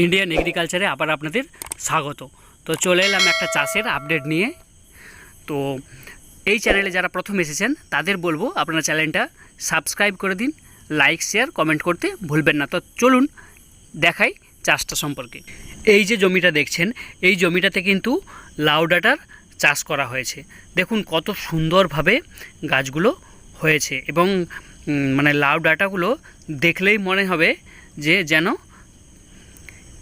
Indian এগ্রিকালচারে আবার আপনাদের স্বাগত। তো চলে এলাম একটা চাষের আপডেট নিয়ে। তো এই চ্যানেলে যারা প্রথম এসেছেন তাদের বলবো আপনারা চ্যানেলটা সাবস্ক্রাইব করে দিন, লাইক শেয়ার কমেন্ট করতে ভুলবেন না। তো চলুন দেখাই চাষটা সম্পর্কে। এই যে জমিটা দেখছেন, এই জমিটাতে কিন্তু লাউ ডাঁটার চাষ করা হয়েছে। দেখুন কত সুন্দরভাবে গাছগুলো হয়েছে এবং মানে লাউ ডাঁটাগুলো দেখলেই মনে হবে যে যেন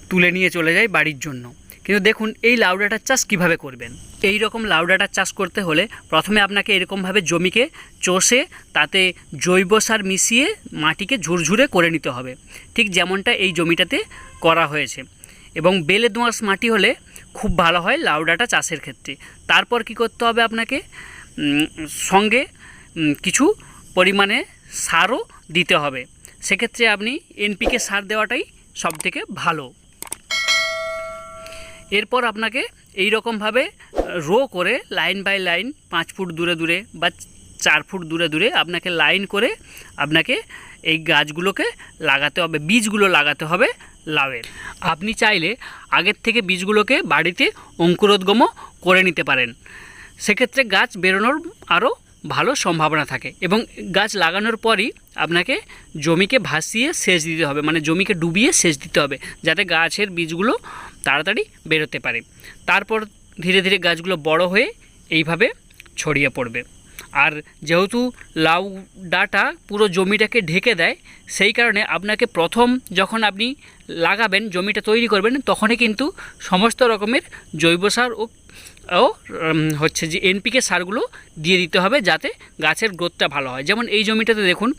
তুলে নিয়ে চলে যায় বাড়ির জন্য। কিন্তু দেখুন এই লাউ ডাঁটার চাষ কীভাবে করবেন। এই রকম লাউ ডাঁটার চাষ করতে হলে প্রথমে আপনাকে এরকমভাবে জমিকে চষে তাতে জৈব সার মিশিয়ে মাটিকে ঝুরঝুরে করে নিতে হবে, ঠিক যেমনটা এই জমিটাতে করা হয়েছে। এবং বেলে দোআঁশ মাটি হলে খুব ভালো হয় লাউ ডাঁটা চাষের ক্ষেত্রে। তারপর কি করতে হবে, আপনাকে সঙ্গে কিছু পরিমাণে সারও দিতে হবে। সেক্ষেত্রে আপনি এনপিকে সার দেওয়াটাই সবথেকে ভালো। এরপর আপনাকে এই রকমভাবে রো করে লাইন বাই লাইন 5 ফুট দূরে দূরে বা 4 ফুট দূরে দূরে আপনাকে লাইন করে আপনাকে এই গাছগুলোকে লাগাতে হবে, বীজগুলো লাগাতে হবে লাউয়ের। আপনি চাইলে আগের থেকে বীজগুলোকে বাড়িতে অঙ্কুরোদ্গমও করে নিতে পারেন। সেক্ষেত্রে গাছ বেরোনোর আরও ভালো সম্ভাবনা থাকে। এবং গাছ লাগানোর পরই আপনাকে জমিকে ভাসিয়ে সেচ দিতে হবে, মানে জমিকে ডুবিয়ে সেচ দিতে হবে, যাতে গাছের বীজগুলো তাড়াতাড়ি বেরোতে পারে। তারপর ধীরে ধীরে গাছগুলো বড় হয়ে এইভাবে ছড়িয়ে পড়বে। আর যেহেতু লাউ ডাঁটা পুরো জমিটাকে ঢেকে দেয়, সেই কারণে আপনাকে প্রথম যখন আপনি লাগাবেন, জমিটা তৈরি করবেন, তখনই কিন্তু সমস্ত রকমের জৈব সার ও হচ্ছে যে এনপিকে সারগুলো দিয়ে দিতে হবে, যাতে গাছের গ্রোথটা ভালো হয়। যেমন এই জমিটাতে দেখুন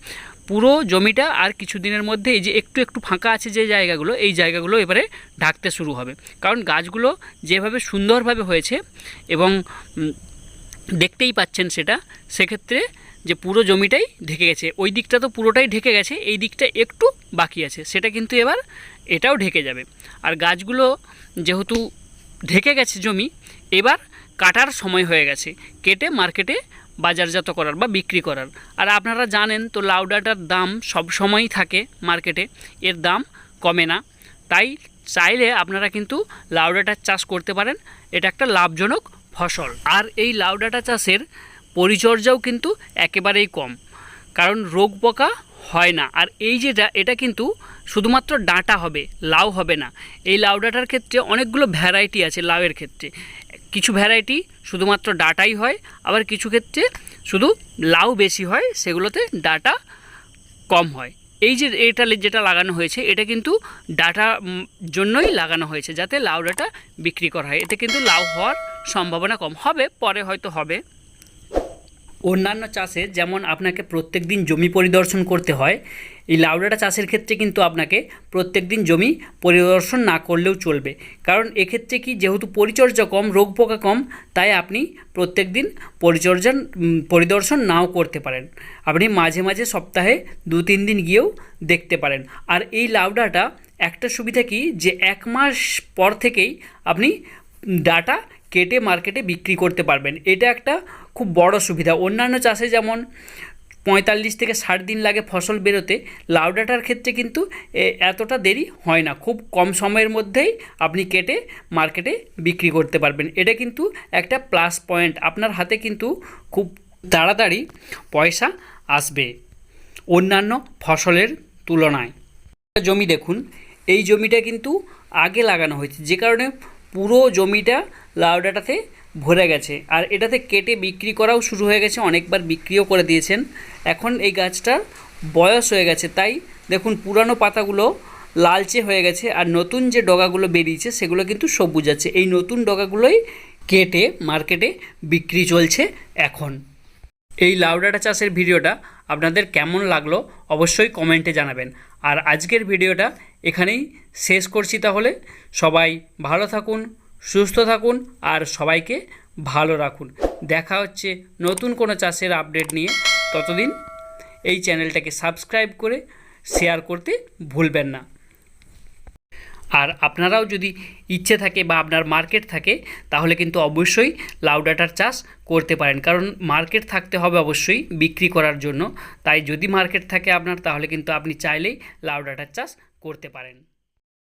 পুরো জমিটা আর কিছু দিনের মধ্যে এই যে একটু একটু ফাঁকা আছে যে জায়গাগুলো, এই জায়গাগুলো এবারে ঢাকতে শুরু হবে। কারণ গাছগুলো যেভাবে সুন্দরভাবে হয়েছে এবং দেখতেই পাচ্ছেন সেটা, সেক্ষেত্রে যে পুরো জমিটাই ঢেকে গেছে। ওই দিকটা তো পুরোটাই ঢেকে গেছে, এই দিকটা একটু বাকি আছে, সেটা কিন্তু এবার এটাও ঢেকে যাবে। আর গাছগুলো যেহেতু ঢেকে গেছে জমি, এবার কাটার সময় হয়ে গেছে, কেটে মার্কেটে বাজারজাত করার বা বিক্রি করার। আর আপনারা জানেন তো লাউ ডাঁটার দাম সব সময়ই থাকে মার্কেটে, এর দাম কমে না। তাই চাইলে আপনারা কিন্তু লাউ ডাঁটার চাষ করতে পারেন, এটা একটা লাভজনক ফসল। আর এই লাউ ডাঁটা চাষের পরিচর্যাও কিন্তু একেবারেই কম, কারণ রোগ পোকা হয় না। আর এই যেটা, এটা কিন্তু শুধুমাত্র ডাঁটা হবে, লাউ হবে না। এই লাউ ডাঁটার ক্ষেত্রে অনেকগুলো ভ্যারাইটি আছে। লাউয়ের ক্ষেত্রে কিছু ভ্যারাইটি শুধুমাত্র ডাঁটাই হয়, আবার কিছু ক্ষেত্রে শুধু লাউ বেশি হয়, সেগুলোতে ডাঁটা কম হয়। এই যে এটা যেটা লাগানো হয়েছে, এটা কিন্তু ডাঁটা জন্যই লাগানো হয়েছে, যাতে লাউ ডাঁটা বিক্রি করা হয়। এতে কিন্তু লাউ হওয়ার সম্ভাবনা কম, হবে পরে হয়তো হবে। অন্যান্য চাষে যেমন আপনাকে প্রত্যেক দিন জমি পরিদর্শন করতে হয়, এই লাউ ডাঁটা চাষের ক্ষেত্রে কিন্তু আপনাকে প্রত্যেক দিন জমি পরিদর্শন না করলেও চলবে। কারণ এক্ষেত্রে কি, যেহেতু পরিচর্যা কম, রোগ পোকা কম, তাই আপনি প্রত্যেক দিন পরিদর্শন নাও করতে পারেন। আপনি মাঝে মাঝে সপ্তাহে 2-3 দিন গিয়েও দেখতে পারেন। আর এই লাউ ডাঁটা একটা সুবিধা কি, যে 1 মাস পর থেকেই আপনি ডাঁটা কেটে মার্কেটে বিক্রি করতে পারবেন। এটা একটা খুব বড় সুবিধা। অন্যান্য চাষে যেমন 45 থেকে 60 দিন লাগে ফসল বেরোতে, লাউ ডাঁটার ক্ষেত্রে কিন্তু এতটা দেরি হয় না, খুব কম সময়ের মধ্যেই আপনি কেটে মার্কেটে বিক্রি করতে পারবেন। এটা কিন্তু একটা প্লাস পয়েন্ট, আপনার হাতে কিন্তু খুব তাড়াতাড়ি পয়সা আসবে অন্যান্য ফসলের তুলনায়। জমি দেখুন, এই জমিটা কিন্তু আগে লাগানো হয়েছে, যে কারণে পুরো জমিটা লাউ ডাঁটাতে ভরে গেছে। আর এটাতে কেটে বিক্রি করাও শুরু হয়ে গেছে, অনেকবার বিক্রিও করে দিয়েছেন। এখন এই গাছটার বয়স হয়ে গেছে, তাই দেখুন পুরানো পাতাগুলো লালচে হয়ে গেছে, আর নতুন যে ডগাগুলো বেরিয়েছে সেগুলো কিন্তু সবুজ আছে। এই নতুন ডগাগুলোই কেটে মার্কেটে বিক্রি চলছে এখন। এই লাউ ডাঁটা চাষের ভিডিওটা আপনাদের কেমন লাগলো অবশ্যই কমেন্টে জানাবেন। আর আজকের ভিডিওটা এখানেই শেষ করছি। তাহলে সবাই ভালো থাকুন, সুস্থ থাকুন, আর সবাইকে ভালো রাখুন। দেখা হচ্ছে নতুন কোনো চাষের আপডেট নিয়ে। ততদিন এই চ্যানেলটাকে সাবস্ক্রাইব করে শেয়ার করতে ভুলবেন না। আর আপনারাও যদি ইচ্ছে থাকে বা আপনার মার্কেট থাকে, তাহলে কিন্তু অবশ্যই লাউ ডাঁটার চাষ করতে পারেন। কারণ মার্কেট থাকতে হবে অবশ্যই বিক্রি করার জন্য। তাই যদি মার্কেট থাকে আপনার, তাহলে কিন্তু আপনি চাইলেই লাউ ডাঁটার চাষ করতে পারেন।